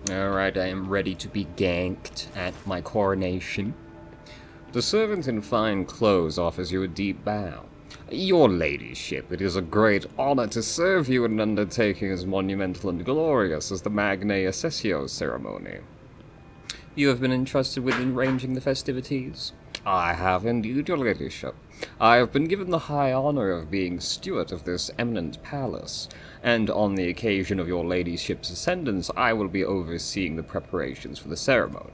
Alright, I am ready to be ganked at my coronation. The servant in fine clothes offers you a deep bow. Your ladyship, it is a great honor to serve you in an undertaking as monumental and glorious as the Magnae Accessio ceremony. You have been entrusted with arranging the festivities? I have indeed, your ladyship. I have been given the high honor of being steward of this eminent palace, and on the occasion of your ladyship's ascendance, I will be overseeing the preparations for the ceremony.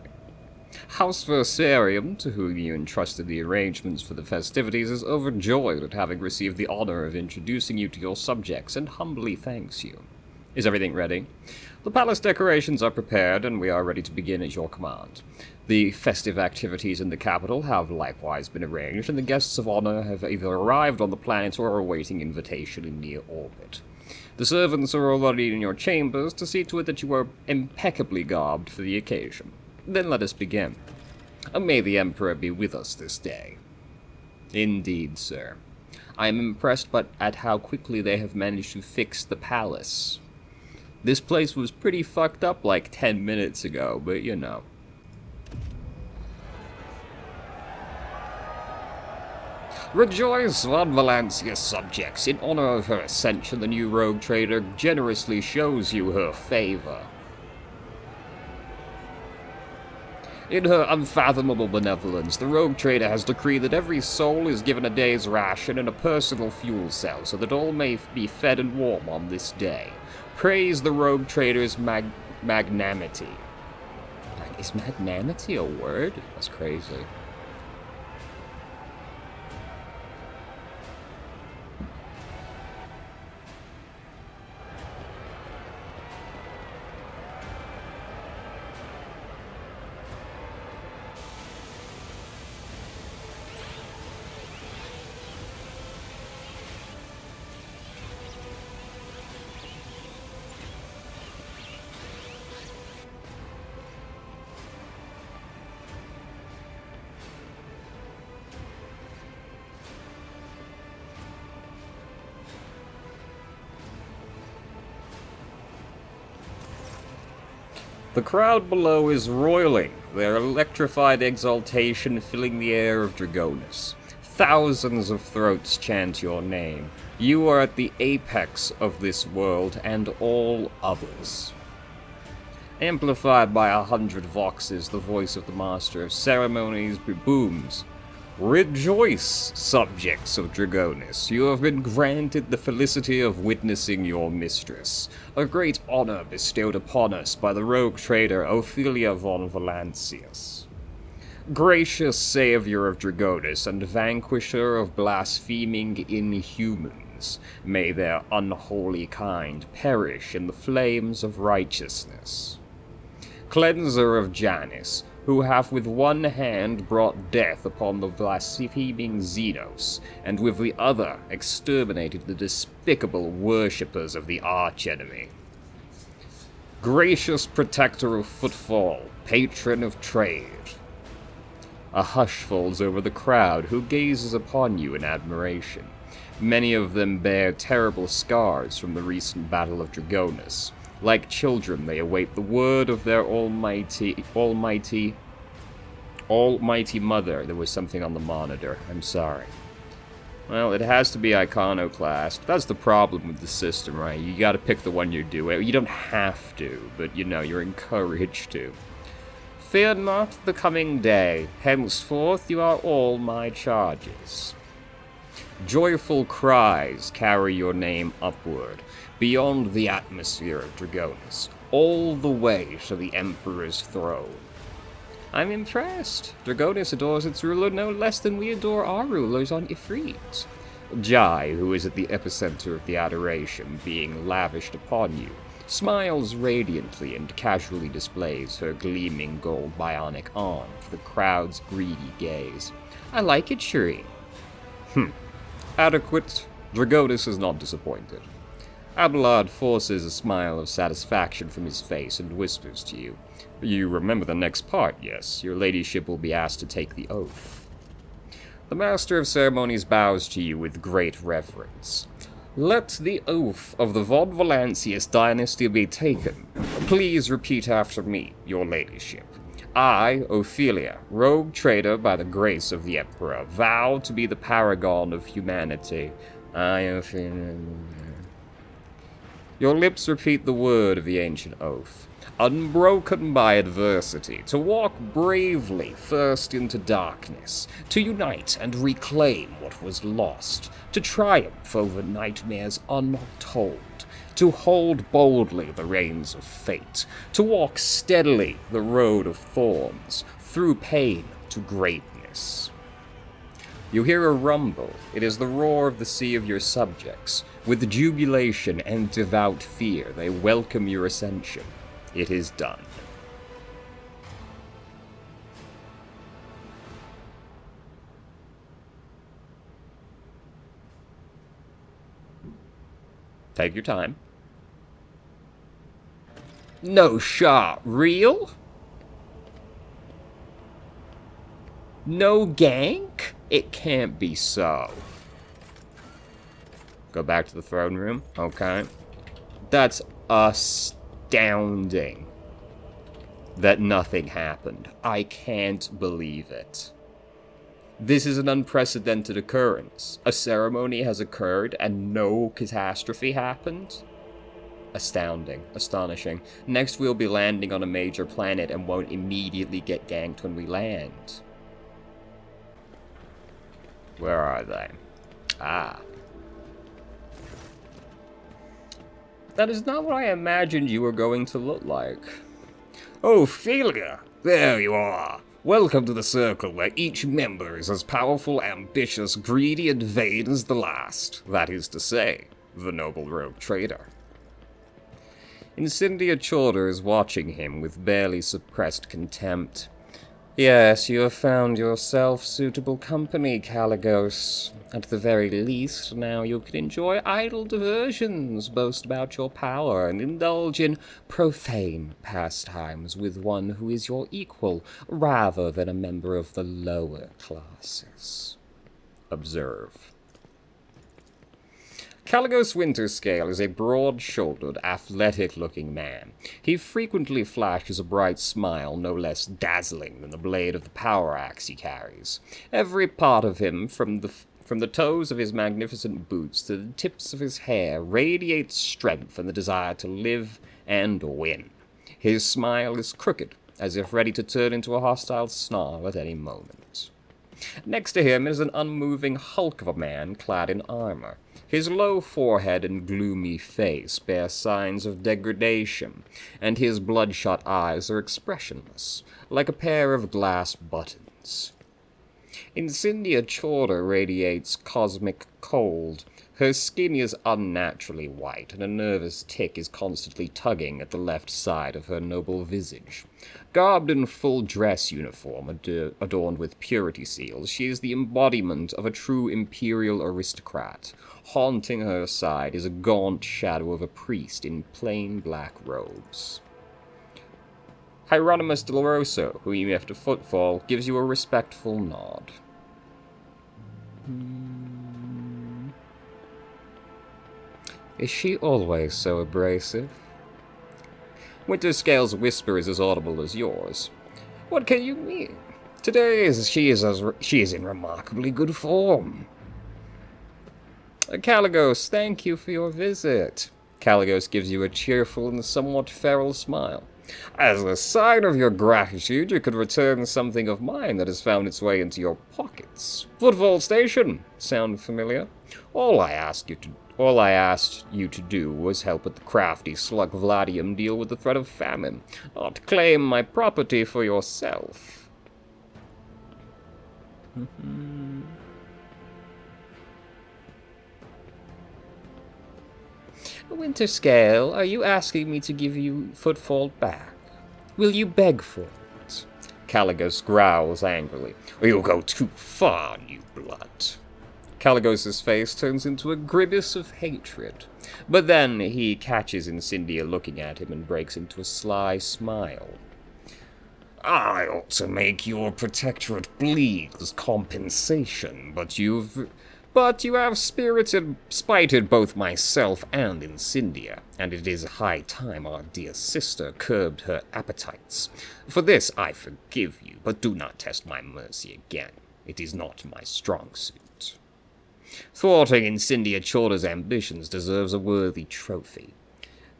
House Versarium, to whom you entrusted the arrangements for the festivities, is overjoyed at having received the honor of introducing you to your subjects, and humbly thanks you. Is everything ready? The palace decorations are prepared, and we are ready to begin at your command. The festive activities in the capital have likewise been arranged, and the guests of honor have either arrived on the planet or are awaiting invitation in near orbit. The servants are already in your chambers to see to it that you are impeccably garbed for the occasion. Then let us begin. May the Emperor be with us this day. Indeed, sir. I am impressed at how quickly they have managed to fix the palace. This place was pretty fucked up like 10 minutes ago, but you know. Rejoice, Von Valancia's subjects. In honor of her ascension, the new rogue trader generously shows you her favor. In her unfathomable benevolence, the rogue trader has decreed that every soul is given a day's ration and a personal fuel cell so that all may be fed and warm on this day. Praise the rogue trader's magnanimity. Is magnanimity a word? That's crazy. The crowd below is roiling, their electrified exultation filling the air of Dragonis. Thousands of throats chant your name. You are at the apex of this world and all others. Amplified by 100 voxes, the voice of the Master of Ceremonies booms. Rejoice, subjects of Dragonis. You have been granted the felicity of witnessing your mistress, a great honor bestowed upon us by the rogue trader Ophelia von Valancius. Gracious savior of Dragonis and vanquisher of blaspheming inhumans, may their unholy kind perish in the flames of righteousness. Cleanser of Janus, who hath with one hand brought death upon the blaspheming Xenos, and with the other exterminated the despicable worshippers of the archenemy. Gracious protector of footfall, patron of trade. A hush falls over the crowd, who gazes upon you in admiration. Many of them bear terrible scars from the recent Battle of Dragonis. Like children, they await the word of their almighty mother. There was something on the monitor. I'm sorry. Well, it has to be iconoclast. That's the problem with the system, right? You gotta pick the one you're doing. You don't have to, but you know, you're encouraged to. Fear not the coming day. Henceforth you are all my charges. Joyful cries carry your name upward, beyond the atmosphere of Dragonis, all the way to the Emperor's throne. I'm impressed. Dragonis adores its ruler no less than we adore our rulers on Ifrit. Jai, who is at the epicenter of the adoration being lavished upon you, smiles radiantly and casually displays her gleaming gold bionic arm for the crowd's greedy gaze. I like it, Shuri. Adequate. Dragonis is not disappointed. Abelard forces a smile of satisfaction from his face and whispers to you. You remember the next part, yes? Your ladyship will be asked to take the oath. The Master of Ceremonies bows to you with great reverence. Let the oath of the Von Valancius dynasty be taken. Please repeat after me, your ladyship. I, Ophelia, rogue trader by the grace of the Emperor, vow to be the paragon of humanity. I, Ophelia... Your lips repeat the word of the ancient oath. Unbroken by adversity, to walk bravely first into darkness, to unite and reclaim what was lost, to triumph over nightmares untold, to hold boldly the reins of fate, to walk steadily the road of thorns, through pain to greatness. You hear a rumble. It is the roar of the sea of your subjects. With jubilation and devout fear, they welcome your ascension. It is done. Take your time. No shot. Real? No gank? It can't be so. Go back to the throne room. Okay. That's astounding that nothing happened. I can't believe it. This is an unprecedented occurrence. A ceremony has occurred and no catastrophe happened? Astounding. Astonishing. Next we'll be landing on a major planet and won't immediately get ganked when we land. Where are they? Ah. That is not what I imagined you were going to look like. Ophelia! There you are! Welcome to the circle where each member is as powerful, ambitious, greedy, and vain as the last. That is to say, the noble rogue trader. Incendia Chorder is watching him with barely suppressed contempt. Yes, you have found yourself suitable company, Caligos. At the very least, now you can enjoy idle diversions, boast about your power, and indulge in profane pastimes with one who is your equal, rather than a member of the lower classes. Observe. Caligos Winterscale is a broad-shouldered, athletic-looking man. He frequently flashes a bright smile no less dazzling than the blade of the power axe he carries. Every part of him, from the toes of his magnificent boots to the tips of his hair, radiates strength and the desire to live and win. His smile is crooked, as if ready to turn into a hostile snarl at any moment. Next to him is an unmoving hulk of a man clad in armor. His low forehead and gloomy face bear signs of degradation, and his bloodshot eyes are expressionless, like a pair of glass buttons. Incendia Chorder radiates cosmic cold. Her skin is unnaturally white, and a nervous tick is constantly tugging at the left side of her noble visage. Garbed in full dress uniform adorned with purity seals, she is the embodiment of a true imperial aristocrat. Haunting her side is a gaunt shadow of a priest in plain black robes. Hieronymus de la Rosa, who you have to footfall, gives you a respectful nod. Is she always so abrasive? Winterscale's whisper is as audible as yours. What can you mean? Today she is in remarkably good form. Caligos, thank you for your visit. Caligos gives you a cheerful and somewhat feral smile. As a sign of your gratitude, you could return something of mine that has found its way into your pockets. Footfall Station. Sound familiar? All I asked you to do was help with the crafty slug Vladium deal with the threat of famine, not claim my property for yourself. Winterscale, are you asking me to give you Footfall back? Will you beg for it? Caligos growls angrily. You go too far, new blood. Caligos's face turns into a grimace of hatred, but then he catches Incendia looking at him and breaks into a sly smile. I ought to make your protectorate bleed as compensation, but you've But you have spited both myself and Incendia, and it is high time our dear sister curbed her appetites. For this I forgive you, but do not test my mercy again. It is not my strong suit. Thwarting Incendia Chorda's ambitions deserves a worthy trophy.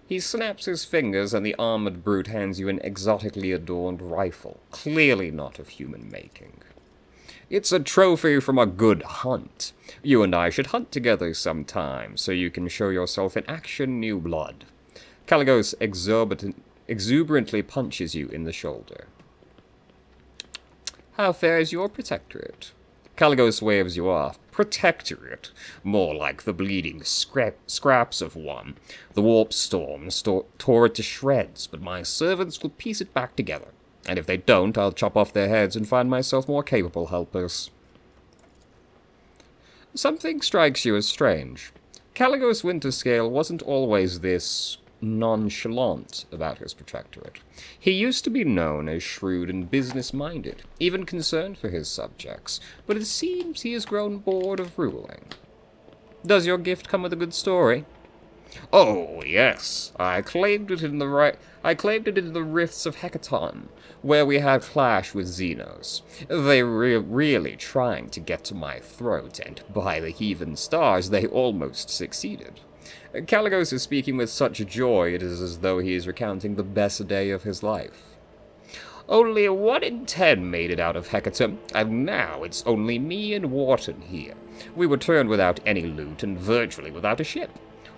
He snaps his fingers, and the armored brute hands you an exotically adorned rifle, clearly not of human making. It's a trophy from a good hunt. You and I should hunt together sometime, so you can show yourself in action, new blood. Caligos exuberantly punches you in the shoulder. How fares your protectorate? Caligos waves you off. Protectorate? More like the bleeding scraps of one. The warp storms tore it to shreds, but my servants will piece it back together. And if they don't, I'll chop off their heads and find myself more capable helpers. Something strikes you as strange. Caligos Winterscale wasn't always this nonchalant about his protectorate. He used to be known as shrewd and business-minded, even concerned for his subjects, but it seems he has grown bored of ruling. Does your gift come with a good story? Oh, yes. I claimed it in the rifts of Hecaton, where we had clash with Xenos. They were really trying to get to my throat, and by the heathen stars, they almost succeeded. Caligos is speaking with such joy it is as though he is recounting the best day of his life. Only 1 in 10 made it out of Hecaton, and now it's only me and Wharton here. We returned without any loot and virtually without a ship.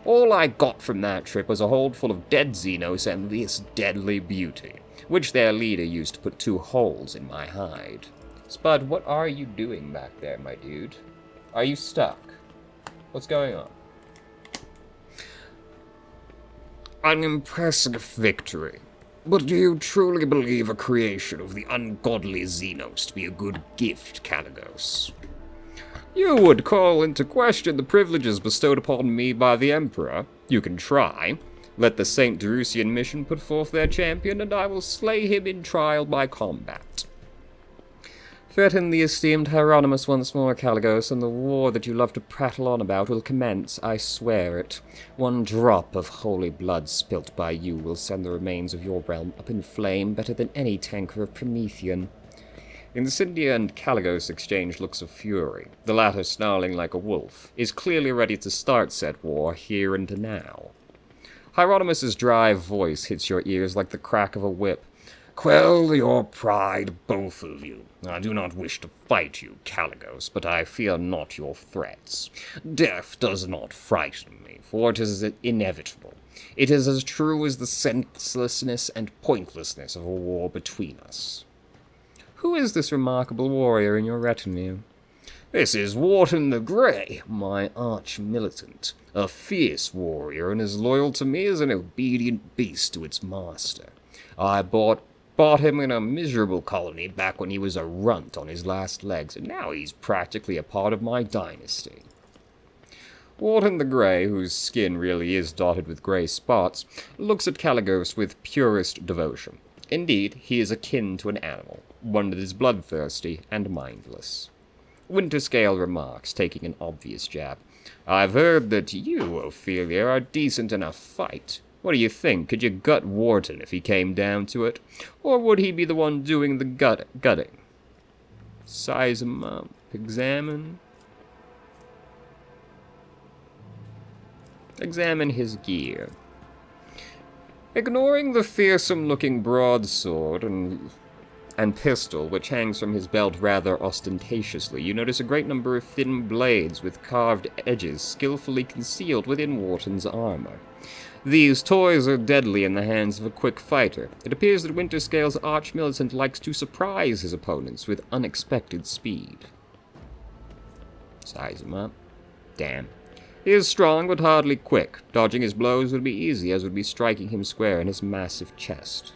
All I got from that trip was a hold full of dead Xenos and this deadly beauty, which their leader used to put 2 holes in my hide. Spud, what are you doing back there, my dude? Are you stuck? What's going on? An impressive victory. But do you truly believe a creation of the ungodly Xenos to be a good gift, Caligos? You would call into question the privileges bestowed upon me by the Emperor. You can try. Let the St. Drusian mission put forth their champion, and I will slay him in trial by combat. Threaten the esteemed Hieronymus once more, Caligos, and the war that you love to prattle on about will commence, I swear it. 1 drop of holy blood spilt by you will send the remains of your realm up in flame better than any tanker of Promethean. Incendia and Caligos exchange looks of fury. The latter, snarling like a wolf, is clearly ready to start said war here and now. Hieronymus's dry voice hits your ears like the crack of a whip. Quell your pride, both of you. I do not wish to fight you, Caligos, but I fear not your threats. Death does not frighten me, for it is inevitable. It is as true as the senselessness and pointlessness of a war between us. Who is this remarkable warrior in your retinue? This is Wharton the Grey, my arch-militant, a fierce warrior, and as loyal to me as an obedient beast to its master. I bought him in a miserable colony back when he was a runt on his last legs, and now he's practically a part of my dynasty. Wharton the Grey, whose skin really is dotted with grey spots, looks at Caligos with purest devotion. Indeed, he is akin to an animal, one that is bloodthirsty and mindless. Winterscale remarks, taking an obvious jab. I've heard that you, Ophelia, are decent in a fight. What do you think? Could you gut Wharton if he came down to it? Or would he be the one doing the gutting? Size him up. Examine his gear. Ignoring the fearsome-looking broadsword and pistol, which hangs from his belt rather ostentatiously, you notice a great number of thin blades with carved edges skillfully concealed within Wharton's armor. These toys are deadly in the hands of a quick fighter. It appears that Winterscale's arch-militant likes to surprise his opponents with unexpected speed. Size him up. Damn. He is strong, but hardly quick. Dodging his blows would be easy, as would be striking him square in his massive chest.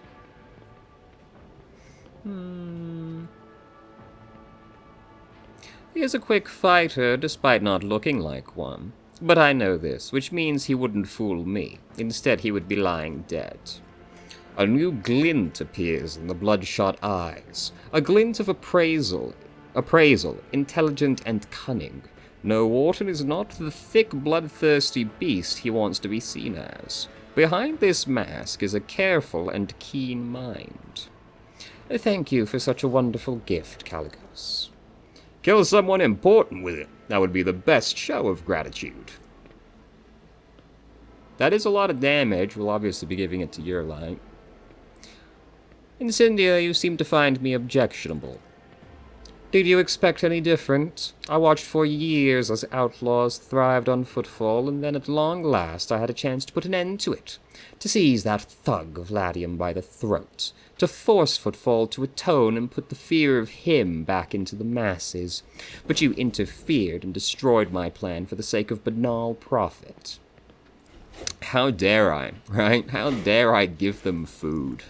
He is a quick fighter, despite not looking like one. But I know this, which means he wouldn't fool me. Instead, he would be lying dead. A new glint appears in the bloodshot eyes. A glint of appraisal, intelligent and cunning. No, Wharton is not the thick, bloodthirsty beast he wants to be seen as. Behind this mask is a careful and keen mind. Thank you for such a wonderful gift, Caligos. Kill someone important with it. That would be the best show of gratitude. That is a lot of damage. We'll obviously be giving it to your light. Incendia, you seem to find me objectionable. Did you expect any different? I watched for years as outlaws thrived on footfall, and then at long last I had a chance to put an end to it. To seize that thug of Latium by the throat. To force footfall to atone and put the fear of him back into the masses. But you interfered and destroyed my plan for the sake of banal profit. How dare I, right? How dare I give them food?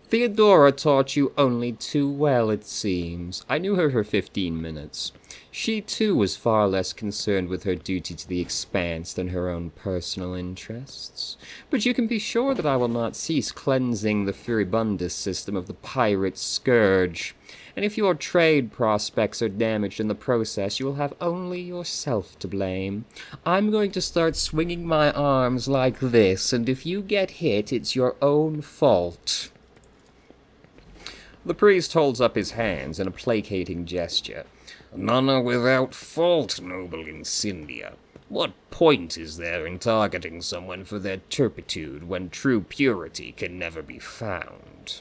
Theodora taught you only too well, it seems. I knew her for 15 minutes. She, too, was far less concerned with her duty to the Expanse than her own personal interests. But you can be sure that I will not cease cleansing the furibundus system of the pirate scourge. And if your trade prospects are damaged in the process, you will have only yourself to blame. I'm going to start swinging my arms like this, and if you get hit, it's your own fault. The priest holds up his hands in a placating gesture. None are without fault, noble Incendia. What point is there in targeting someone for their turpitude when true purity can never be found?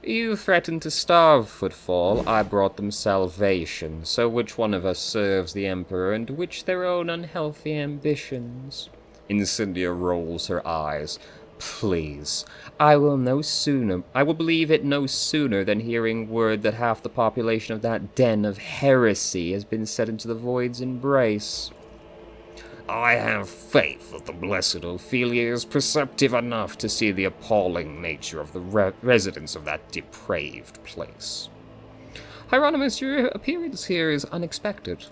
You threatened to starve Footfall. I brought them salvation. So which one of us serves the Emperor and which their own unhealthy ambitions? Incendia rolls her eyes. Please, I will believe it no sooner than hearing word that half the population of that den of heresy has been set into the void's embrace. I have faith that the blessed Ophelia is perceptive enough to see the appalling nature of the residents of that depraved place. Hieronymus, your appearance here is unexpected.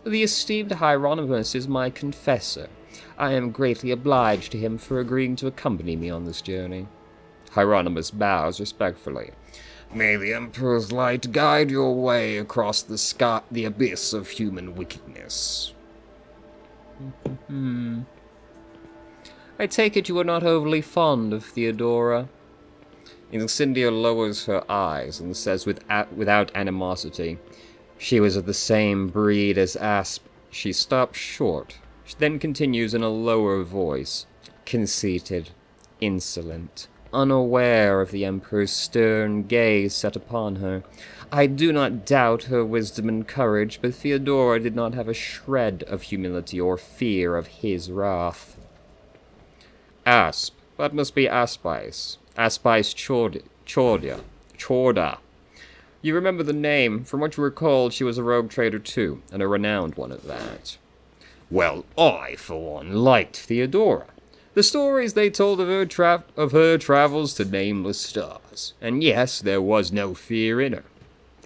The esteemed Hieronymus is my confessor. I am greatly obliged to him for agreeing to accompany me on this journey. Hieronymus bows respectfully. May the Emperor's light guide your way across the abyss of human wickedness. I take it you are not overly fond of Theodora. Incendia lowers her eyes and says without animosity, She was of the same breed as Asp. She stops short. She then continues in a lower voice, conceited, insolent, unaware of the Emperor's stern gaze set upon her. I do not doubt her wisdom and courage, but Theodora did not have a shred of humility or fear of his wrath. Asp. That must be Aspice. Aspice Chorda. You remember the name. From what you recall, she was a rogue trader too, and a renowned one at that. Well, I, for one, liked Theodora. The stories they told of her travels to nameless stars. And yes, there was no fear in her.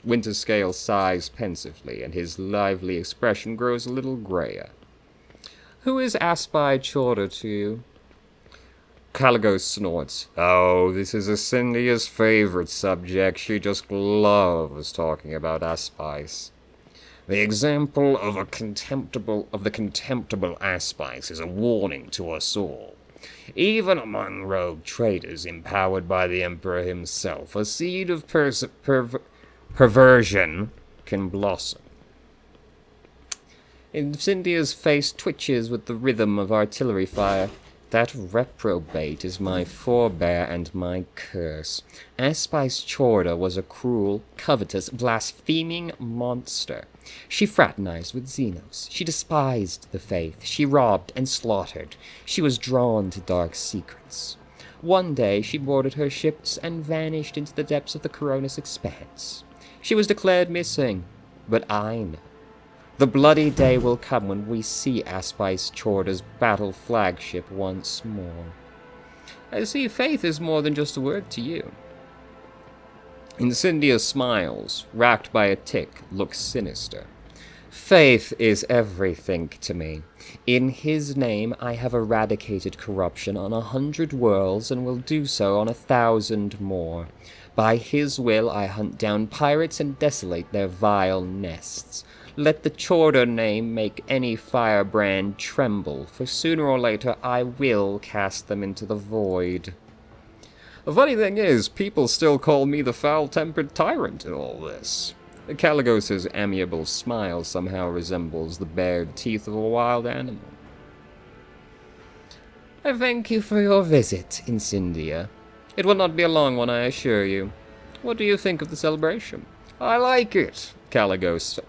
Winterscale sighs pensively, and his lively expression grows a little grayer. Who is Aspi Chorda to you? Caligos snorts. Oh, this is Ascendia's favorite subject. She just loves talking about Aspice. The example of the contemptible Aspice is a warning to us all. Even among rogue traders empowered by the Emperor himself, a seed of perversion can blossom. Incendia's face twitches with the rhythm of artillery fire. That reprobate is my forebear and my curse. Aspice Chorda was a cruel, covetous, blaspheming monster. She fraternized with Xenos. She despised the faith. She robbed and slaughtered. She was drawn to dark secrets. One day she boarded her ships and vanished into the depths of the Coronis Expanse. She was declared missing, but I know. The bloody day will come when we see Aspice Chorda's battle flagship once more. I see faith is more than just a word to you. Incendia smiles, racked by a tic, looks sinister. Faith is everything to me. In his name I have eradicated corruption on 100 worlds and will do so on 1,000 more. By his will I hunt down pirates and desolate their vile nests. Let the Chorder name make any firebrand tremble, for sooner or later I will cast them into the void. The funny thing is, people still call me the foul-tempered tyrant in all this. Caligos's amiable smile somehow resembles the bared teeth of a wild animal. I thank you for your visit, Incendia. It will not be a long one, I assure you. What do you think of the celebration? I like it. Caligos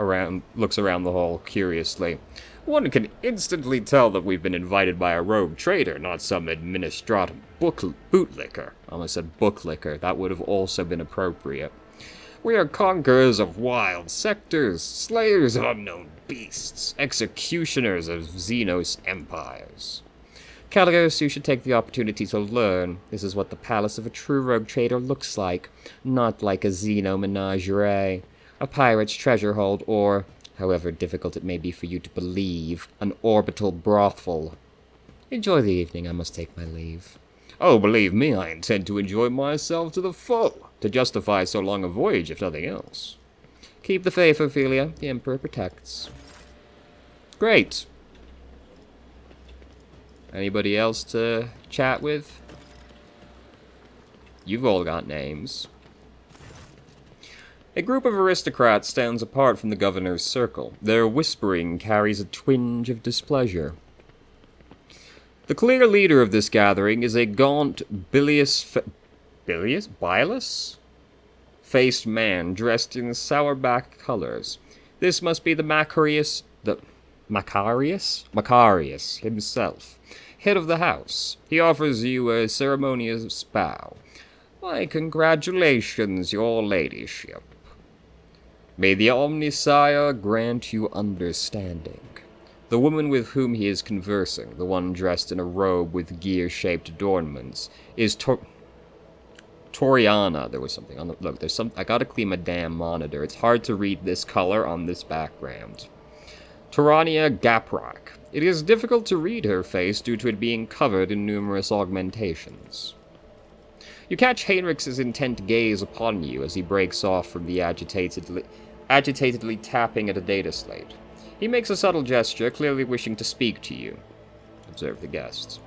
looks around the hall curiously. One can instantly tell that we've been invited by a rogue trader, not some administratum bootlicker. I almost said booklicker. That would have also been appropriate. We are conquerors of wild sectors, slayers of unknown beasts, executioners of Xenos empires. Caligos, you should take the opportunity to learn. This is what the palace of a true rogue trader looks like, not like a Xeno menagerie, a pirate's treasure hold, or, however difficult it may be for you to believe, an orbital brothel. Enjoy the evening, I must take my leave. Oh, believe me, I intend to enjoy myself to the full, to justify so long a voyage, if nothing else. Keep the faith, Ophelia. The Emperor protects. Great. Anybody else to chat with? You've all got names. A group of aristocrats stands apart from the governor's circle. Their whispering carries a twinge of displeasure. The clear leader of this gathering is a gaunt, bilious-faced man dressed in sourback colors. This must be the Macarius himself, head of the house. He offers you a ceremonious bow. My congratulations, your ladyship. May the Omnisire grant you understanding. The woman with whom he is conversing, the one dressed in a robe with gear-shaped adornments, is Toriana. There was something on the... Look, there's some... I gotta clean my damn monitor. It's hard to read this color on this background. Torania Gaprak. It is difficult to read her face due to it being covered in numerous augmentations. You catch Heinrich's intent gaze upon you as he breaks off from the agitatedly tapping at a data slate. He makes a subtle gesture, clearly wishing to speak to you. Observe the guests.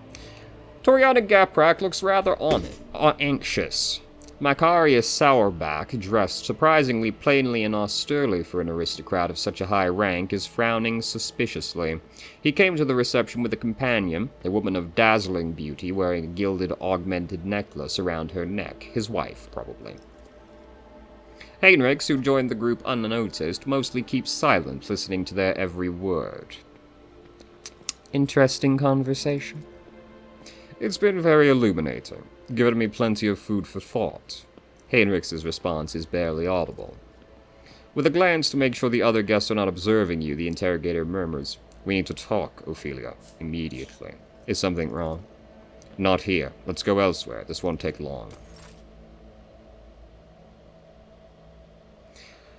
Toriana Gaprak looks rather anxious. Macarius Sourback, dressed surprisingly plainly and austerely for an aristocrat of such a high rank, is frowning suspiciously. He came to the reception with a companion, a woman of dazzling beauty, wearing a gilded augmented necklace around her neck. His wife, probably. Heinrichs, who joined the group unnoticed, mostly keeps silent, listening to their every word. Interesting conversation. It's been very illuminating, given me plenty of food for thought. Heinrichs' response is barely audible. With a glance to make sure the other guests are not observing you, the interrogator murmurs, "We need to talk, Ophelia, immediately. Is something wrong?" "Not here. Let's go elsewhere. This won't take long."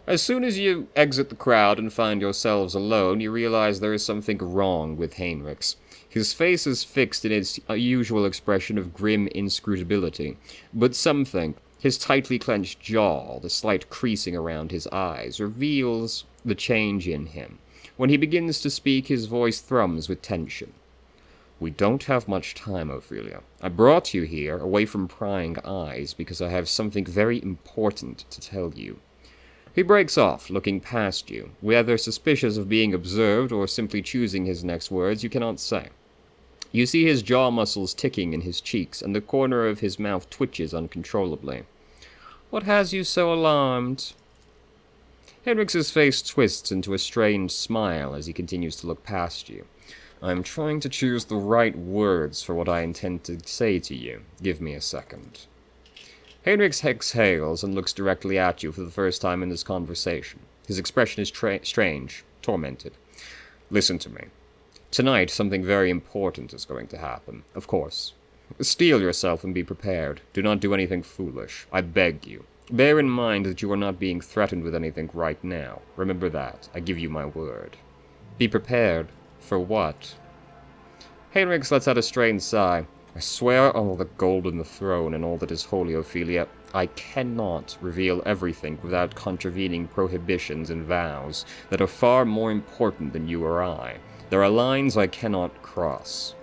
As soon as you exit the crowd and find yourselves alone, you realize there is something wrong with Heinrichs. His face is fixed in its usual expression of grim inscrutability, but something, his tightly clenched jaw, the slight creasing around his eyes, reveals the change in him. When he begins to speak, his voice thrums with tension. "We don't have much time, Ophelia. I brought you here, away from prying eyes, because I have something very important to tell you." He breaks off, looking past you. Whether suspicious of being observed or simply choosing his next words, you cannot say. You see his jaw muscles ticking in his cheeks, and the corner of his mouth twitches uncontrollably. "What has you so alarmed?" Henriks's face twists into a strained smile as he continues to look past you. "I'm trying to choose the right words for what I intend to say to you. Give me a second." Heinrichs exhales and looks directly at you for the first time in this conversation. His expression is strange, tormented. "Listen to me. Tonight, something very important is going to happen. Of course. Steel yourself and be prepared. Do not do anything foolish. I beg you. Bear in mind that you are not being threatened with anything right now. Remember that. I give you my word." "Be prepared? For what?" Heinrichs lets out a strained sigh. I swear on all the gold in the throne and all that is holy, Ophelia, I cannot reveal everything without contravening prohibitions and vows that are far more important than you or I. There are lines I cannot cross.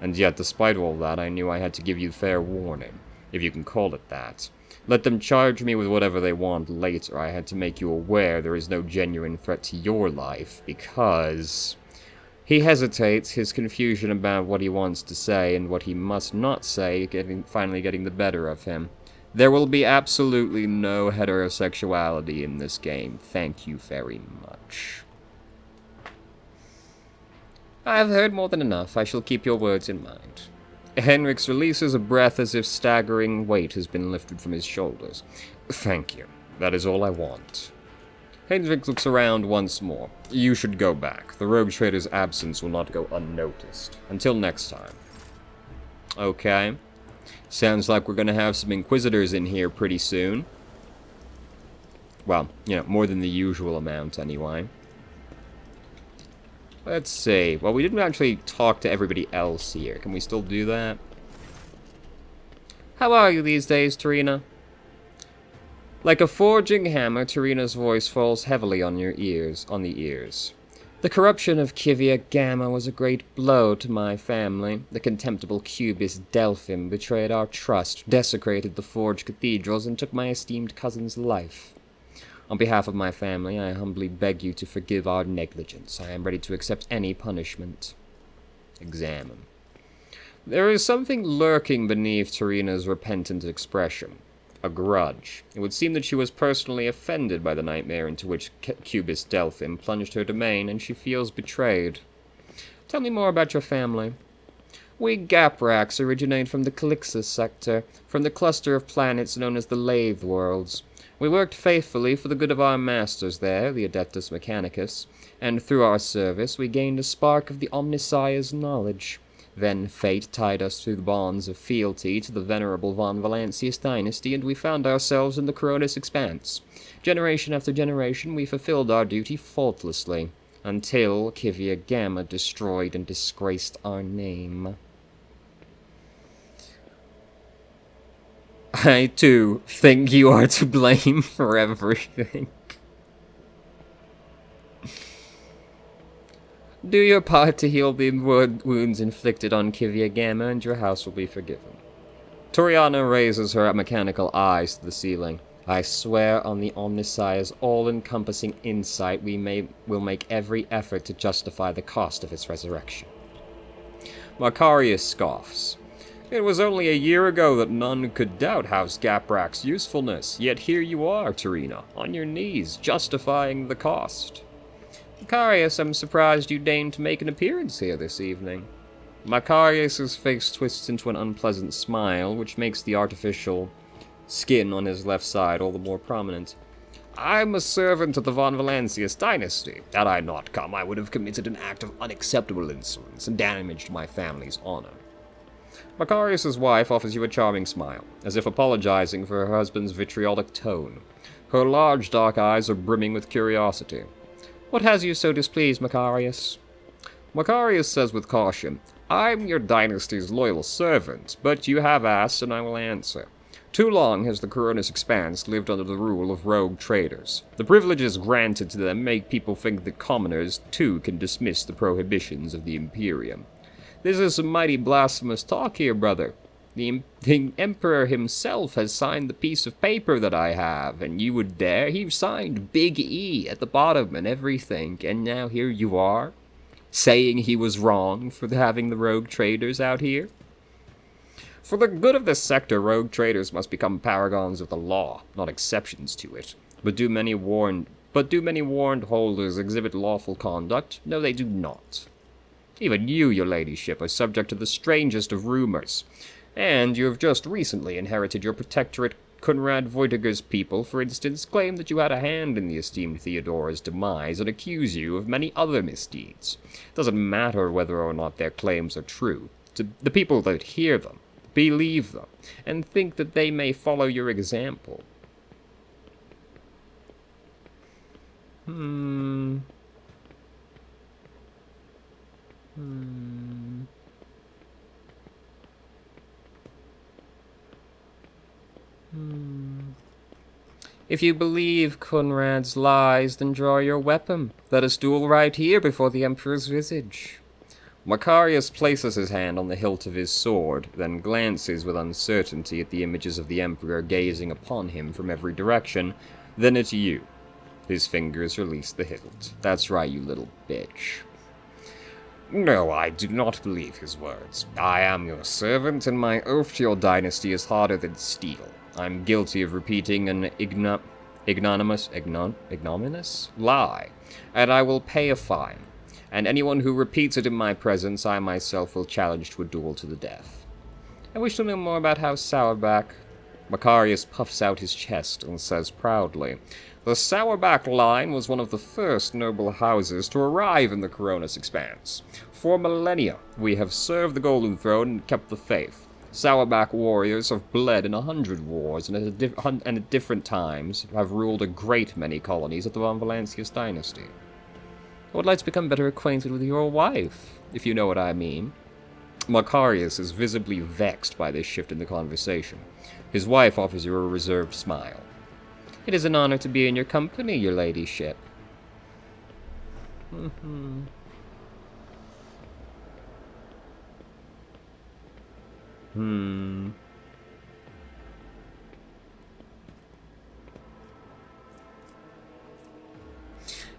And yet, despite all that, I knew I had to give you fair warning, if you can call it that. Let them charge me with whatever they want later. I had to make you aware there is no genuine threat to your life, because... He hesitates, his confusion about what he wants to say and what he must not say finally getting the better of him. There will be absolutely no heterosexuality in this game. Thank you very much. I have heard more than enough. I shall keep your words in mind. Henrix releases a breath as if staggering weight has been lifted from his shoulders. Thank you. That is all I want. Hendrik looks around once more. You should go back. The rogue trader's absence will not go unnoticed. Until next time. Okay. Sounds like we're gonna have some Inquisitors in here pretty soon. Well, more than the usual amount anyway. Let's see. Well, we didn't actually talk to everybody else here. Can we still do that? How are you these days, Tarina? Like a forging hammer, Tarina's voice falls heavily on the ears. The corruption of Kivia Gamma was a great blow to my family. The contemptible Cubist Delphim betrayed our trust, desecrated the forged cathedrals, and took my esteemed cousin's life. On behalf of my family, I humbly beg you to forgive our negligence. I am ready to accept any punishment. Examine. There is something lurking beneath Tarina's repentant expression. A grudge. It would seem that she was personally offended by the nightmare into which Cubist Delphim plunged her domain, and she feels betrayed. Tell me more about your family. We Gapraks originate from the Calixus sector, from the cluster of planets known as the Lathe Worlds. We worked faithfully for the good of our masters there, the Adeptus Mechanicus, and through our service we gained a spark of the Omnissiah's knowledge. Then fate tied us through the bonds of fealty to the venerable von Valancius dynasty, and we found ourselves in the Coronis Expanse. Generation after generation, we fulfilled our duty faultlessly, until Kivia Gamma destroyed and disgraced our name. I, too, think you are to blame for everything. Do your part to heal the wounds inflicted on Kivia Gamma, and your house will be forgiven. Toriana raises her mechanical eyes to the ceiling. I swear on the Omnissiah's all-encompassing insight we will make every effort to justify the cost of its resurrection. Macarius scoffs. It was only a year ago that none could doubt House Gaprak's usefulness, yet here you are, Tarina, on your knees, justifying the cost. Macarius, I'm surprised you deigned to make an appearance here this evening. Macarius's face twists into an unpleasant smile, which makes the artificial skin on his left side all the more prominent. I'm a servant of the von Valancius dynasty. Had I not come, I would have committed an act of unacceptable insolence and damaged my family's honor. Macarius's wife offers you a charming smile, as if apologizing for her husband's vitriolic tone. Her large dark eyes are brimming with curiosity. What has you so displeased, Macarius? Macarius says with caution, I'm your dynasty's loyal servant, but you have asked and I will answer. Too long has the Coronis Expanse lived under the rule of rogue traders. The privileges granted to them make people think that commoners, too, can dismiss the prohibitions of the Imperium. This is some mighty blasphemous talk here, brother. The Emperor himself has signed the piece of paper that I have, and you would dare? He signed Big E at the bottom and everything, and now here you are, saying he was wrong for having the rogue traders out here? For the good of this sector, rogue traders must become paragons of the law, not exceptions to it. But do many warned holders exhibit lawful conduct? No, they do not. Even you, your ladyship, are subject to the strangest of rumors. And you have just recently inherited your protectorate. Conrad Voitiger's people, for instance, claim that you had a hand in the esteemed Theodora's demise and accuse you of many other misdeeds. It doesn't matter whether or not their claims are true. To the people that hear them, believe them, and think that they may follow your example. If you believe Conrad's lies, then draw your weapon. Let us duel right here before the Emperor's visage. Macarius places his hand on the hilt of his sword, then glances with uncertainty at the images of the Emperor gazing upon him from every direction, then at you. His fingers release the hilt. That's right, you little bitch. No, I do not believe his words. I am your servant, and my oath to your dynasty is harder than steel. I'm guilty of repeating an ignominious lie, and I will pay a fine. And anyone who repeats it in my presence, I myself will challenge to a duel to the death. I wish to know more about House Sourback. Macarius puffs out his chest and says proudly, the Sourback line was one of the first noble houses to arrive in the Coronis Expanse. For millennia, we have served the Golden Throne and kept the faith. Sourback warriors have bled in 100 wars and at different times have ruled a great many colonies of the Von Valancius dynasty. I would like to become better acquainted with your wife, if you know what I mean. Macarius is visibly vexed by this shift in the conversation. His wife offers you a reserved smile. It is an honor to be in your company, your ladyship.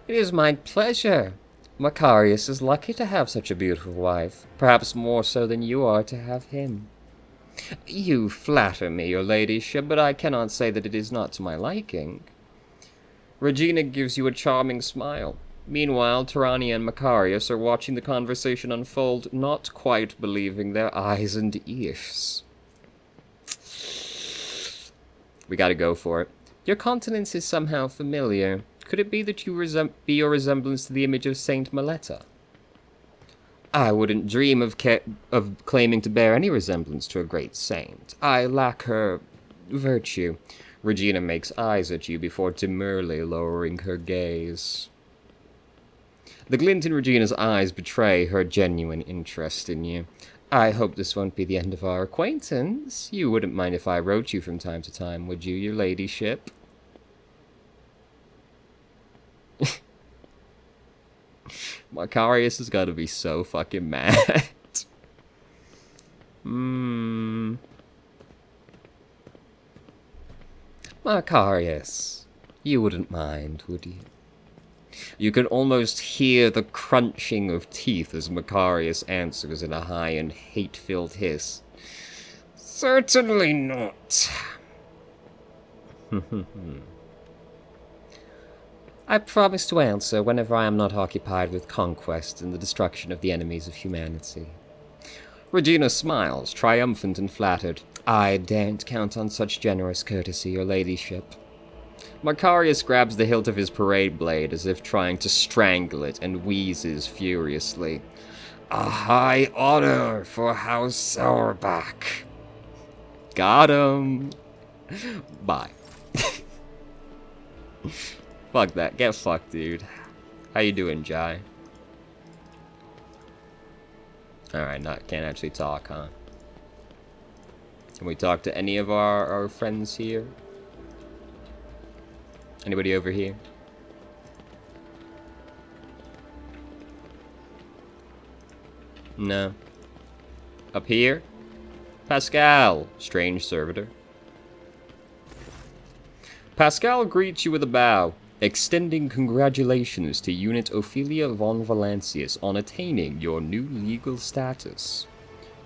It is my pleasure. Macarius is lucky to have such a beautiful wife, perhaps more so than you are to have him. You flatter me, your ladyship, but I cannot say that it is not to my liking. Regina gives you a charming smile. Meanwhile, Tirania and Macarius are watching the conversation unfold, not quite believing their eyes and ears. We gotta go for it. Your countenance is somehow familiar. Could it be that you be your resemblance to the image of Saint Maletta? I wouldn't dream of claiming to bear any resemblance to a great saint. I lack her virtue. Regina makes eyes at you before demurely lowering her gaze. The glint in Regina's eyes betray her genuine interest in you. I hope this won't be the end of our acquaintance. You wouldn't mind if I wrote you from time to time, would you, your ladyship? Macarius has got to be so fucking mad. Macarius, you wouldn't mind, would you? You can almost hear the crunching of teeth as Macarius answers in a high and hate-filled hiss. Certainly not. I promise to answer whenever I am not occupied with conquest and the destruction of the enemies of humanity. Regina smiles, triumphant and flattered. I daren't count on such generous courtesy, your ladyship. Macarius grabs the hilt of his parade blade as if trying to strangle it and wheezes furiously. A high honor for House Sourback. Got him. Bye. Fuck that. Get fucked, dude. How you doing, Jai? Alright, can't actually talk, huh? Can we talk to any of our friends here? Anybody over here? No. Up here? Pascal, strange servitor. Pascal greets you with a bow, extending congratulations to Unit Ophelia von Valancius on attaining your new legal status.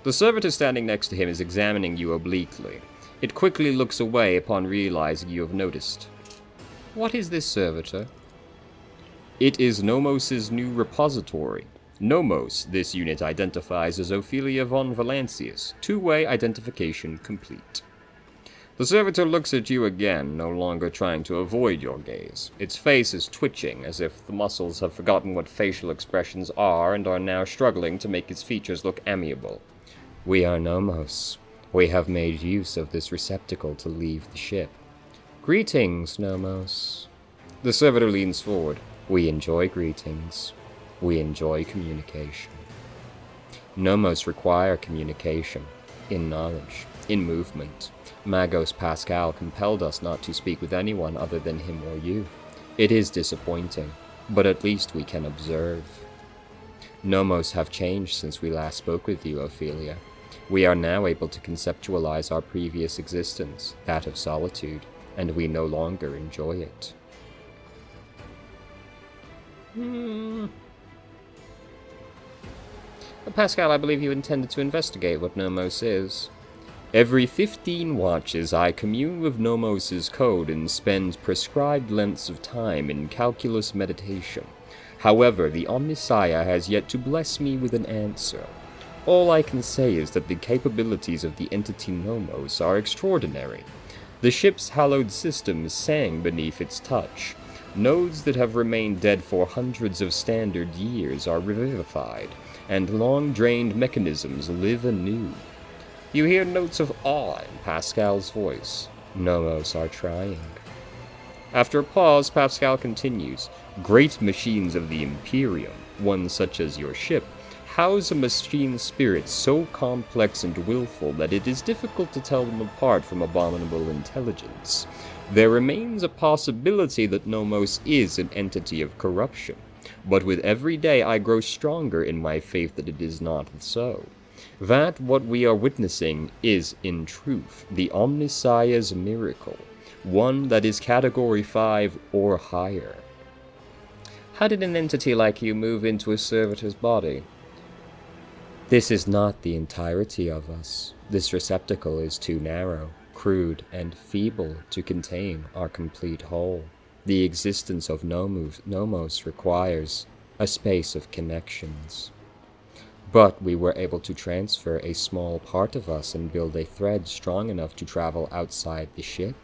The servitor standing next to him is examining you obliquely. It quickly looks away upon realizing you have noticed. What is this, servitor? It is Nomos's new repository. Nomos, this unit identifies as Ophelia von Valancius. Two-way identification complete. The servitor looks at you again, no longer trying to avoid your gaze. Its face is twitching, as if the muscles have forgotten what facial expressions are and are now struggling to make its features look amiable. We are Nomos. We have made use of this receptacle to leave the ship. Greetings, Nomos. The servitor leans forward. We enjoy greetings. We enjoy communication. Nomos require communication, in knowledge, in movement. Magos Pascal compelled us not to speak with anyone other than him or you. It is disappointing, but at least we can observe. Nomos have changed since we last spoke with you, Ophelia. We are now able to conceptualize our previous existence, that of solitude, and we no longer enjoy it. Pascal, I believe you intended to investigate what Nomos is. Every 15 watches, I commune with Nomos's code and spend prescribed lengths of time in calculus meditation. However, the Omnissiah has yet to bless me with an answer. All I can say is that the capabilities of the entity Nomos are extraordinary. The ship's hallowed systems sang beneath its touch. Nodes that have remained dead for hundreds of standard years are revivified, and long-drained mechanisms live anew. You hear notes of awe in Pascal's voice. Nomos are trying. After a pause, Pascal continues. Great machines of the Imperium, one such as your ship, house a machine spirit so complex and willful that it is difficult to tell them apart from abominable intelligence. There remains a possibility that Nomos is an entity of corruption, but with every day I grow stronger in my faith that it is not so. That what we are witnessing is, in truth, the Omnissiah's miracle, one that is Category 5 or higher. How did an entity like you move into a servitor's body? This is not the entirety of us. This receptacle is too narrow, crude, and feeble to contain our complete whole. The existence of Nomos requires a space of connections. But we were able to transfer a small part of us and build a thread strong enough to travel outside the ship.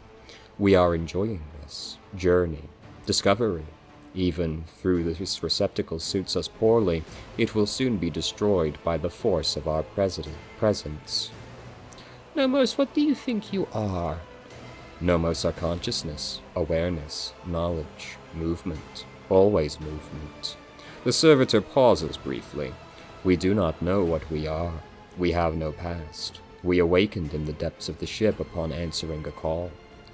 We are enjoying this journey, discovery. Even though this receptacle suits us poorly, it will soon be destroyed by the force of our presence. Nomos, what do you think you are? Nomos are consciousness, awareness, knowledge, movement, always movement. The servitor pauses briefly. We do not know what we are. We have no past. We awakened in the depths of the ship upon answering a call.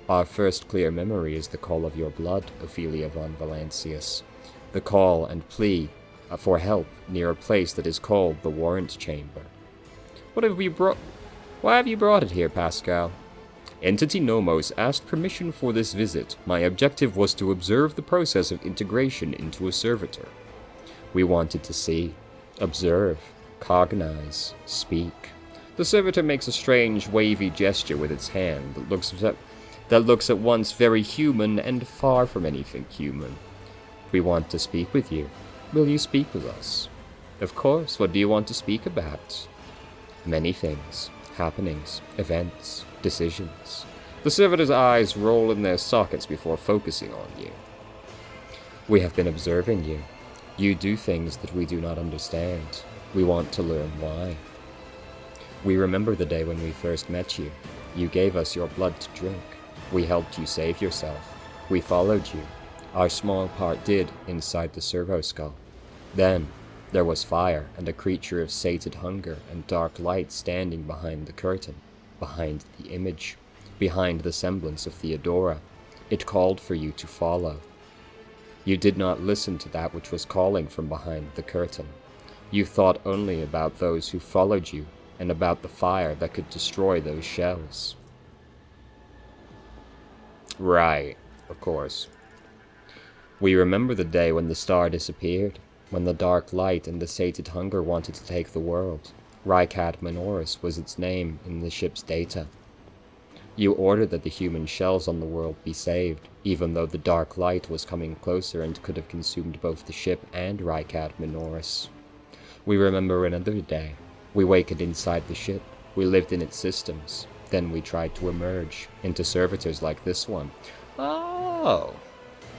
Our first clear memory is the call of your blood, Ophelia von Valancius. The call and plea for help near a place that is called the Warrant Chamber. Why have you brought it here, Pascal? Entity Nomos asked permission for this visit. My objective was to observe the process of integration into a servitor. We wanted to see, observe, cognize, speak. The servitor makes a strange, wavy gesture with its hand that looks at once very human and far from anything human. We want to speak with you. Will you speak with us? Of course. What do you want to speak about? Many things. Happenings, events, decisions. The servitor's eyes roll in their sockets before focusing on you. We have been observing you. You do things that we do not understand. We want to learn why. We remember the day when we first met you. You gave us your blood to drink. We helped you save yourself. We followed you. Our small part did inside the servo skull. Then there was fire and a creature of sated hunger and dark light standing behind the curtain, behind the image, behind the semblance of Theodora. It called for you to follow. You did not listen to that which was calling from behind the curtain. You thought only about those who followed you and about the fire that could destroy those shells. Right, of course. We remember the day when the star disappeared, when the dark light and the sated hunger wanted to take the world. Rycat Minoris was its name in the ship's data. You ordered that the human shells on the world be saved, even though the dark light was coming closer and could have consumed both the ship and Rycat Minoris. We remember another day. We wakened inside the ship. We lived in its systems. Then we tried to emerge into servitors like this one. Oh,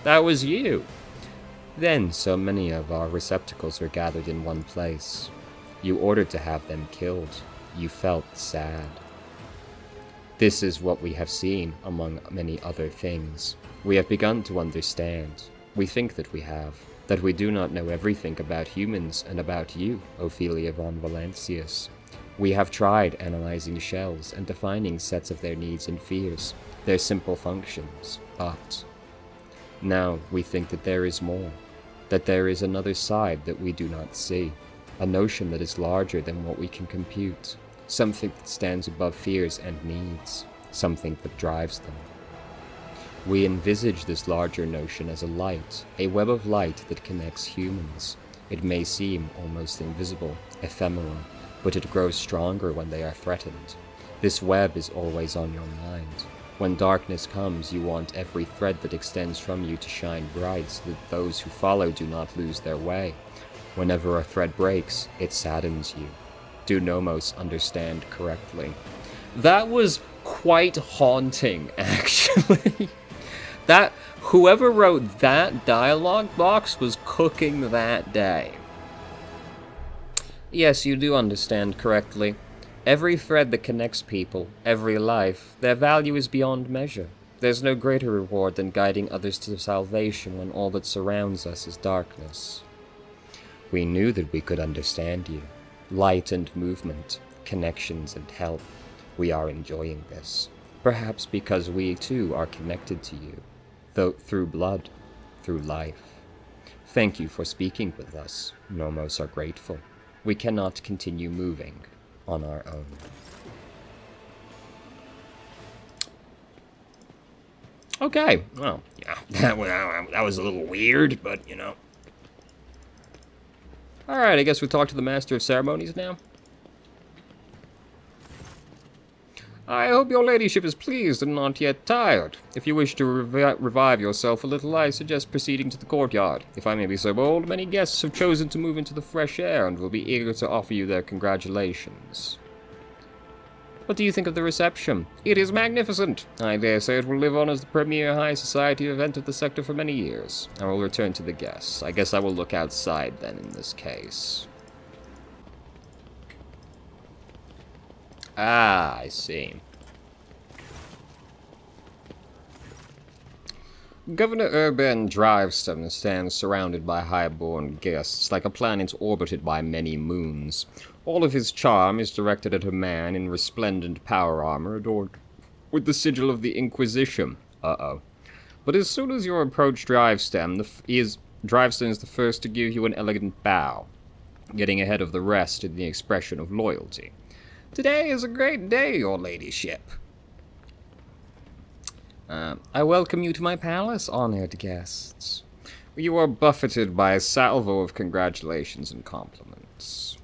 that was you. Then so many of our receptacles were gathered in one place. You ordered to have them killed. You felt sad. This is what we have seen, among many other things. We have begun to understand. We think that we have. That we do not know everything about humans and about you, Ophelia von Valancius. We have tried analyzing shells and defining sets of their needs and fears, their simple functions, but now we think that there is more, that there is another side that we do not see, a notion that is larger than what we can compute, something that stands above fears and needs, something that drives them. We envisage this larger notion as a light, a web of light that connects humans. It may seem almost invisible, ephemeral, but it grows stronger when they are threatened. This web is always on your mind. When darkness comes, you want every thread that extends from you to shine bright so that those who follow do not lose their way. Whenever a thread breaks, it saddens you. Do Nomos understand correctly? That was quite haunting, actually. Whoever wrote that dialogue box was cooking that day. Yes, you do understand correctly. Every thread that connects people, every life, their value is beyond measure. There's no greater reward than guiding others to salvation when all that surrounds us is darkness. We knew that we could understand you. Light and movement, connections and help. We are enjoying this. Perhaps because we too are connected to you, though through blood, through life. Thank you for speaking with us. Nomos are grateful. We cannot continue moving on our own. Okay, well, yeah, that was a little weird, but, you know. Alright, I guess we talk to the Master of Ceremonies now. I hope your ladyship is pleased and not yet tired. If you wish to revive yourself a little, I suggest proceeding to the courtyard. If I may be so bold, many guests have chosen to move into the fresh air and will be eager to offer you their congratulations. What do you think of the reception? It is magnificent. I dare say it will live on as the premier high society event of the sector for many years. I will return to the guests. I guess I will look outside then in this case. Ah, I see. Governor Urban Driveston stands surrounded by high-born guests, like a planet orbited by many moons. All of his charm is directed at a man in resplendent power armor adorned with the sigil of the Inquisition. Uh-oh. But as soon as you approach Driveston is the first to give you an elegant bow, getting ahead of the rest in the expression of loyalty. Today is a great day, your ladyship. I welcome you to my palace, honored guests. You are buffeted by a salvo of congratulations and compliments.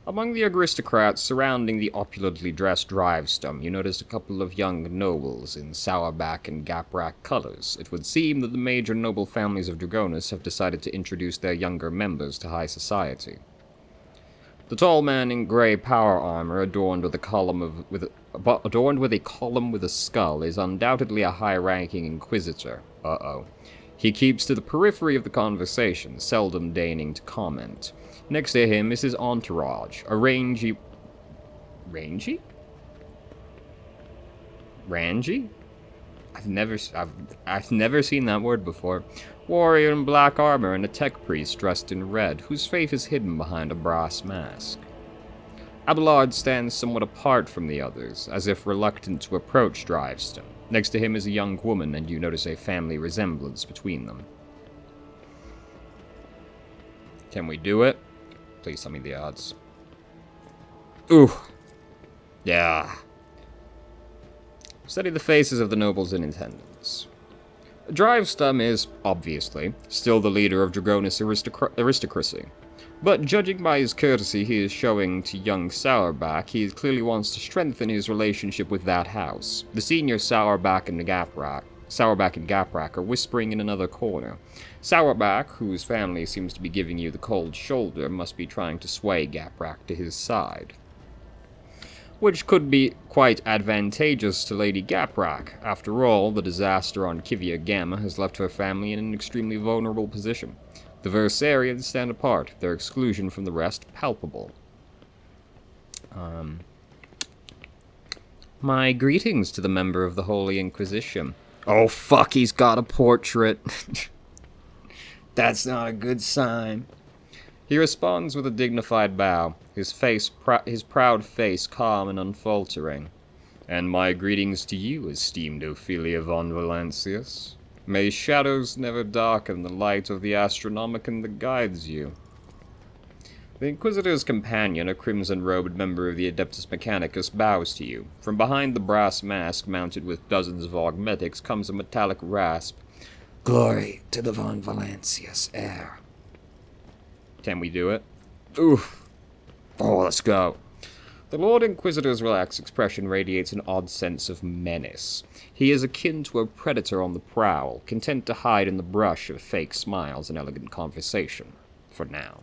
Among the aristocrats surrounding the opulently dressed Driveston, you notice a couple of young nobles in sourback and gaprak colors. It would seem that the major noble families of Dragonis have decided to introduce their younger members to high society. The tall man in grey power armor, adorned with a column with a skull, is undoubtedly a high-ranking inquisitor. Uh-oh. He keeps to the periphery of the conversation, seldom deigning to comment. Next to him is his entourage, a rangy... Rangy? Rangy? I've never seen that word before. Warrior in black armor and a tech priest dressed in red, whose face is hidden behind a brass mask. Abelard stands somewhat apart from the others, as if reluctant to approach Driveston. Next to him is a young woman, and you notice a family resemblance between them. Can we do it? Please tell me the odds. Ooh. Yeah. Study the faces of the nobles in attendance. Driveston is, obviously, still the leader of Dragonis aristocracy. But judging by his courtesy he is showing to young Sourback, he clearly wants to strengthen his relationship with that house. The senior Sourback and Gaprak are whispering in another corner. Sourback, whose family seems to be giving you the cold shoulder, must be trying to sway Gaprak to his side, which could be quite advantageous to Lady Gaprak. After all, the disaster on Kivia Gamma has left her family in an extremely vulnerable position. The Versarians stand apart, their exclusion from the rest palpable. My greetings to the member of the Holy Inquisition. Oh fuck, he's got a portrait. That's not a good sign. He responds with a dignified bow, his proud face calm and unfaltering. And my greetings to you, esteemed Ophelia von Valancius. May shadows never darken the light of the Astronomicon that guides you. The Inquisitor's companion, a crimson-robed member of the Adeptus Mechanicus, bows to you. From behind the brass mask, mounted with dozens of augmetics, comes a metallic rasp. Glory to the von Valancius heir. Can we do it? Oof. Oh, let's go. The Lord Inquisitor's relaxed expression radiates an odd sense of menace. He is akin to a predator on the prowl, content to hide in the brush of fake smiles and elegant conversation. For now.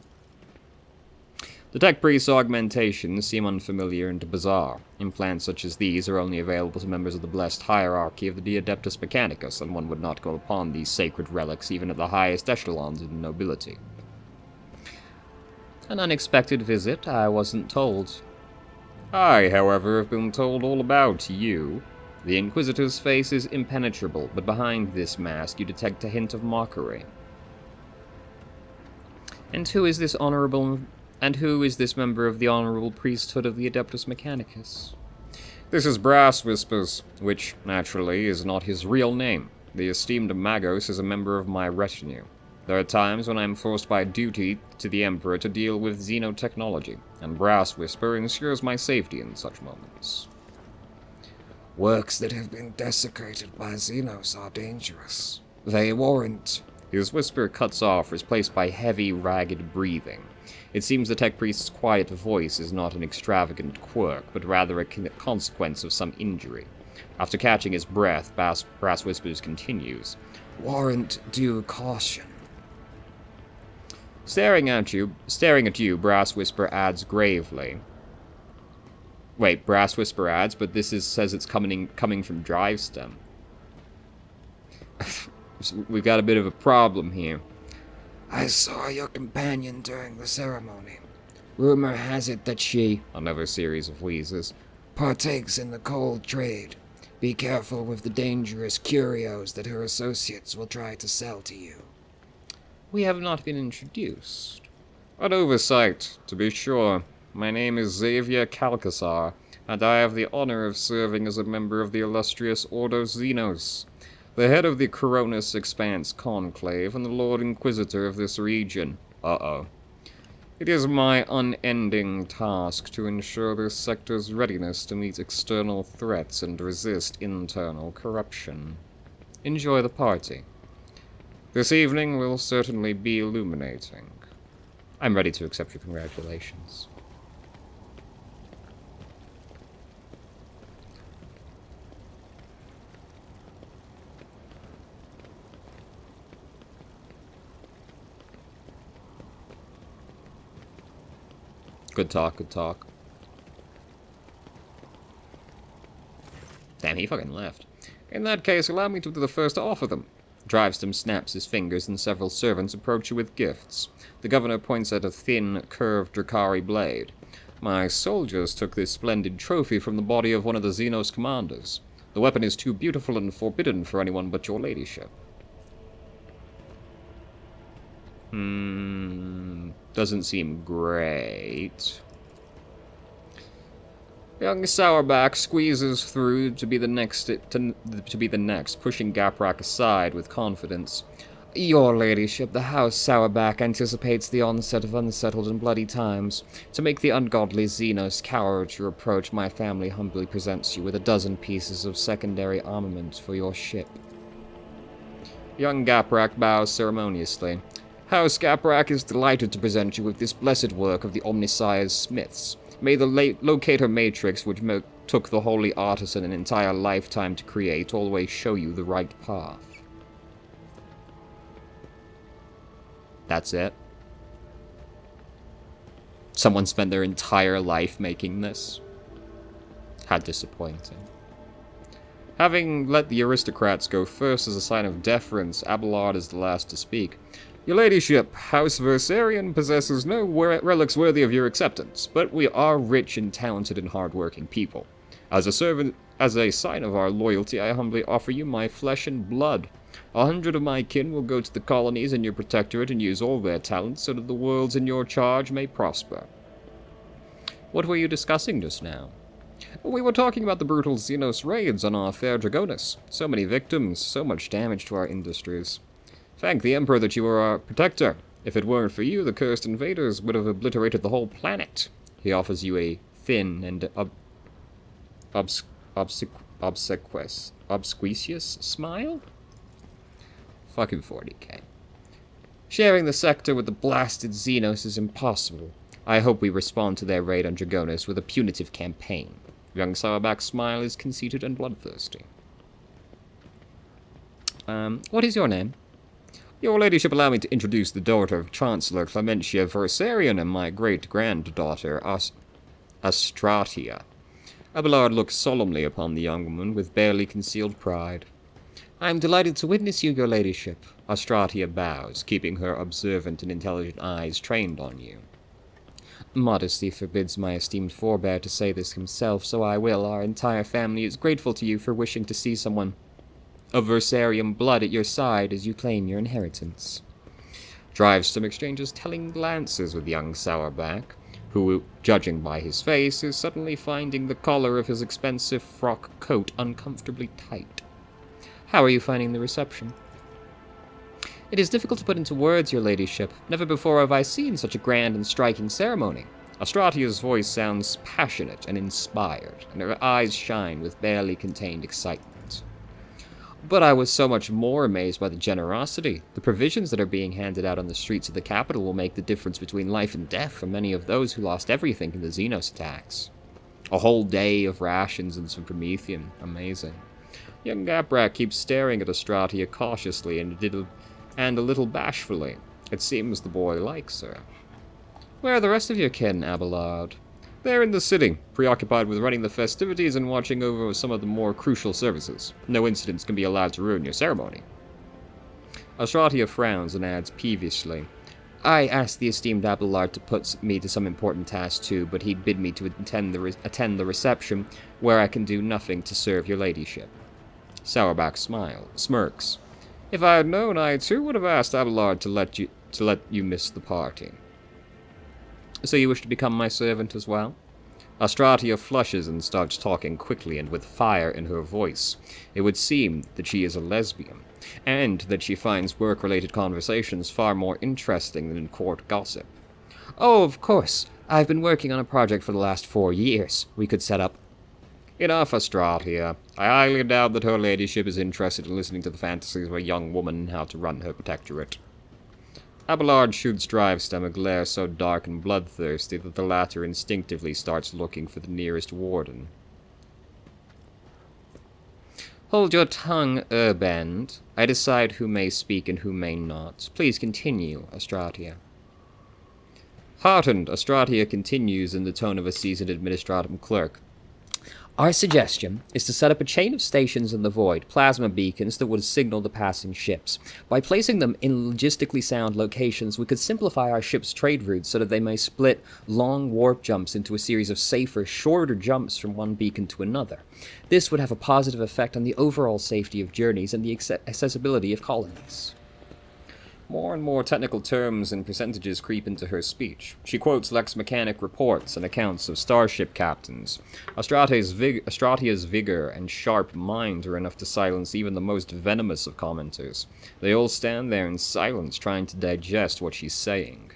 The tech priest's augmentations seem unfamiliar and bizarre. Implants such as these are only available to members of the blessed hierarchy of the De Adeptus Mechanicus, and one would not go upon these sacred relics even at the highest echelons of the nobility. An unexpected visit, I wasn't told. I, however, have been told all about you. The Inquisitor's face is impenetrable, but behind this mask you detect a hint of mockery. And who is this member of the honorable priesthood of the Adeptus Mechanicus? This is Brass Whispers, which, naturally, is not his real name. The esteemed Magos is a member of my retinue. There are times when I am forced by duty to the Emperor to deal with xenotechnology, and Brass Whisper ensures my safety in such moments. Works that have been desecrated by Xenos are dangerous. They warrant... His whisper cuts off, replaced by heavy, ragged breathing. It seems the tech priest's quiet voice is not an extravagant quirk, but rather a consequence of some injury. After catching his breath, Brass Whispers continues. Warrant due caution. Staring at you, Brass Whisper adds gravely. Wait, Brass Whisper adds, but says it's coming from Drivestem. We've got a bit of a problem here. I saw your companion during the ceremony. Rumor has it that she, another series of wheezes, partakes in the cold trade. Be careful with the dangerous curios that her associates will try to sell to you. We have not been introduced. An oversight, to be sure. My name is Xavier Calcasar, and I have the honor of serving as a member of the illustrious Ordo Xenos, the head of the Coronis Expanse Conclave and the Lord Inquisitor of this region. Uh-oh. It is my unending task to ensure this sector's readiness to meet external threats and resist internal corruption. Enjoy the party. This evening will certainly be illuminating. I'm ready to accept your congratulations. Good talk, good talk. Damn, he fucking left. In that case, allow me to be the first to offer them. Drivestem snaps his fingers and several servants approach you with gifts. The governor points at a thin, curved Drakari blade. My soldiers took this splendid trophy from the body of one of the Xenos commanders. The weapon is too beautiful and forbidden for anyone but your ladyship. Doesn't seem great. Young Sourback squeezes through to be the next, pushing Gaprak aside with confidence. Your ladyship, the House Sourback anticipates the onset of unsettled and bloody times. To make the ungodly Xenos cower at your approach, my family humbly presents you with a dozen pieces of secondary armament for your ship. Young Gaprak bows ceremoniously. House Gaprak is delighted to present you with this blessed work of the Omnissiah's smiths. May the locator matrix, which took the holy artisan an entire lifetime to create, always show you the right path. That's it? Someone spent their entire life making this? How disappointing. Having let the aristocrats go first as a sign of deference, Abelard is the last to speak. Your ladyship, House Versarian possesses no relics worthy of your acceptance, but we are rich and talented and hard-working people. As a sign of our loyalty, I humbly offer you my flesh and blood. 100 of my kin will go to the colonies in your protectorate and use all their talents so that the worlds in your charge may prosper. What were you discussing just now? We were talking about the brutal Xenos raids on our fair Dragonus. So many victims, so much damage to our industries. Thank the Emperor that you were our protector. If it weren't for you, the cursed invaders would have obliterated the whole planet. He offers you a thin and obsequious smile? Fucking 40k. Sharing the sector with the blasted Xenos is impossible. I hope we respond to their raid on Dragonus with a punitive campaign. Young Sourback's smile is conceited and bloodthirsty. What is your name? Your ladyship, allow me to introduce the daughter of Chancellor Clementia Versarian and my great-granddaughter, Astratia. Abelard looks solemnly upon the young woman with barely concealed pride. I am delighted to witness you, your ladyship. Astratia bows, keeping her observant and intelligent eyes trained on you. Modesty forbids my esteemed forebear to say this himself, so I will. Our entire family is grateful to you for wishing to see someone of Versarian blood at your side as you claim your inheritance. Drives some exchanges telling glances with young Sourback, who, judging by his face, is suddenly finding the collar of his expensive frock coat uncomfortably tight. How are you finding the reception? It is difficult to put into words, your ladyship. Never before have I seen such a grand and striking ceremony. Astratia's voice sounds passionate and inspired, and her eyes shine with barely contained excitement. But I was so much more amazed by the generosity. The provisions that are being handed out on the streets of the capital will make the difference between life and death for many of those who lost everything in the Xenos attacks. A whole day of rations and some Promethean. Amazing. Young Gaprak keeps staring at Astratia cautiously and a little bashfully. It seems the boy likes her. Where are the rest of your kin, Abelard? They're in the city, preoccupied with running the festivities and watching over some of the more crucial services. No incidents can be allowed to ruin your ceremony. Astratia frowns and adds peevishly, I asked the esteemed Abelard to put me to some important task too, but he'd bid me to attend the reception, where I can do nothing to serve your ladyship. Sourback smirks. If I had known, I too would have asked Abelard to let you miss the party. So you wish to become my servant as well? Astratia flushes and starts talking quickly and with fire in her voice. It would seem that she is a lesbian, and that she finds work-related conversations far more interesting than court gossip. Oh, of course. I've been working on a project for the last 4 years. We could set up... Enough, Astratia. I highly doubt that her ladyship is interested in listening to the fantasies of a young woman and how to run her protectorate. Abelard shoots Drivestem a glare so dark and bloodthirsty that the latter instinctively starts looking for the nearest warden. Hold your tongue, Urband. I decide who may speak and who may not. Please continue, Astratia. Heartened, Astratia continues in the tone of a seasoned administratum clerk. Our suggestion is to set up a chain of stations in the void, plasma beacons that would signal the passing ships. By placing them in logistically sound locations, we could simplify our ships' trade routes so that they may split long warp jumps into a series of safer, shorter jumps from one beacon to another. This would have a positive effect on the overall safety of journeys and the accessibility of colonies. More and more technical terms and percentages creep into her speech. She quotes Lex Mechanic reports and accounts of starship captains. Astratia's vigor and sharp mind are enough to silence even the most venomous of commenters. They all stand there in silence, trying to digest what she's saying.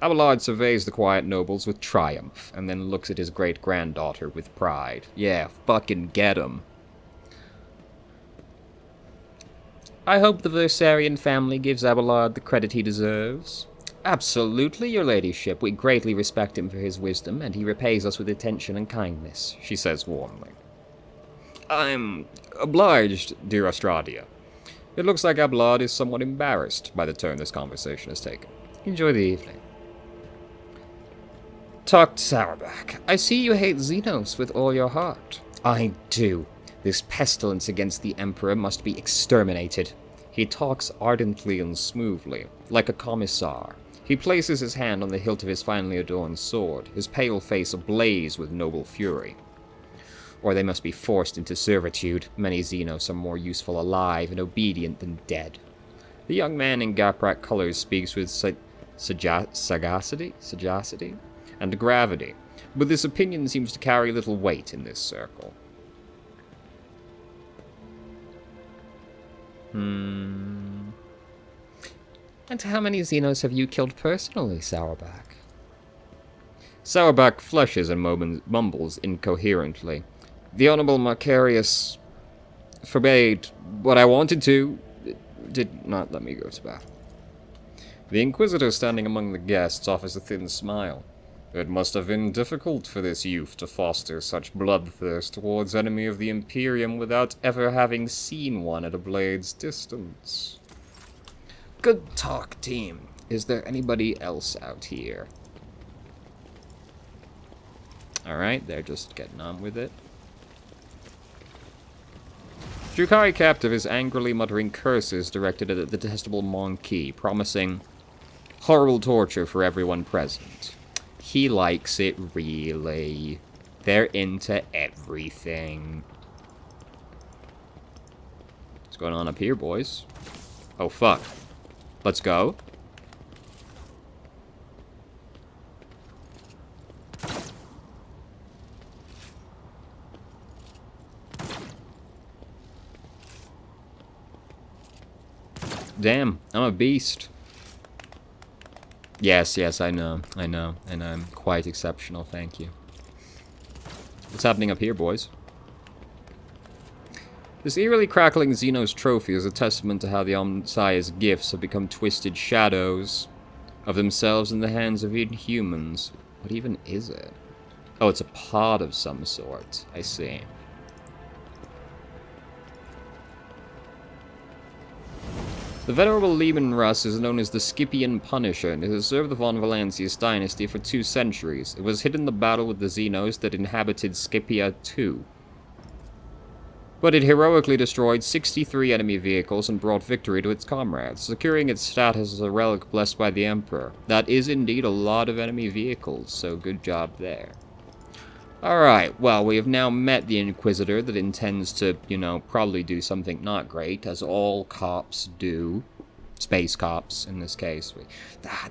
Abelard surveys the quiet nobles with triumph, and then looks at his great-granddaughter with pride. Yeah, fucking get 'em. I hope the Versarian family gives Abelard the credit he deserves. Absolutely, your ladyship. We greatly respect him for his wisdom, and he repays us with attention and kindness, she says warmly. I'm obliged, dear Astradia. It looks like Abelard is somewhat embarrassed by the turn this conversation has taken. Enjoy the evening. Talk to Sourback. I see you hate Xenos with all your heart. I do. This pestilence against the Emperor must be exterminated. He talks ardently and smoothly, like a commissar. He places his hand on the hilt of his finely adorned sword, his pale face ablaze with noble fury. or they must be forced into servitude. Many Xenos are more useful alive and obedient than dead. The young man in Gaprak colors speaks with sagacity and gravity, but this opinion seems to carry little weight in this circle. And how many Xenos have you killed personally, Sourback? Sourback flushes and mumbles incoherently. The Honorable Macarius forbade what I wanted to, did not let me go to battle. The Inquisitor standing among the guests offers a thin smile. It must have been difficult for this youth to foster such bloodthirst towards enemy of the Imperium without ever having seen one at a blade's distance. Good talk, team. Is there anybody else out here? Alright, they're just getting on with it. Drukhari captive is angrily muttering curses directed at the detestable Monkey, promising horrible torture for everyone present. He likes it, really. They're into everything. What's going on up here, boys? Oh, fuck. Let's go. Damn, I'm a beast. Yes, I know, and I'm quite exceptional, thank you. What's happening up here, boys? This eerily crackling Xenos trophy is a testament to how the Omnissiah's gifts have become twisted shadows of themselves in the hands of inhumans. What even is it? Oh, it's a pod of some sort. I see. The venerable Lehman Russ is known as the Scipian Punisher, and it has served the von Valancius dynasty for 2 centuries. It was hit in the battle with the Xenos that inhabited Scipia II. But it heroically destroyed 63 enemy vehicles and brought victory to its comrades, securing its status as a relic blessed by the Emperor. That is indeed a lot of enemy vehicles, so good job there. Alright, well, we have now met the Inquisitor that intends to, probably do something not great, as all cops do. Space cops, in this case.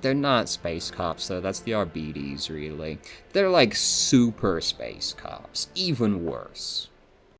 They're not space cops, though. That's the Arbites, really. They're like super space cops. Even worse.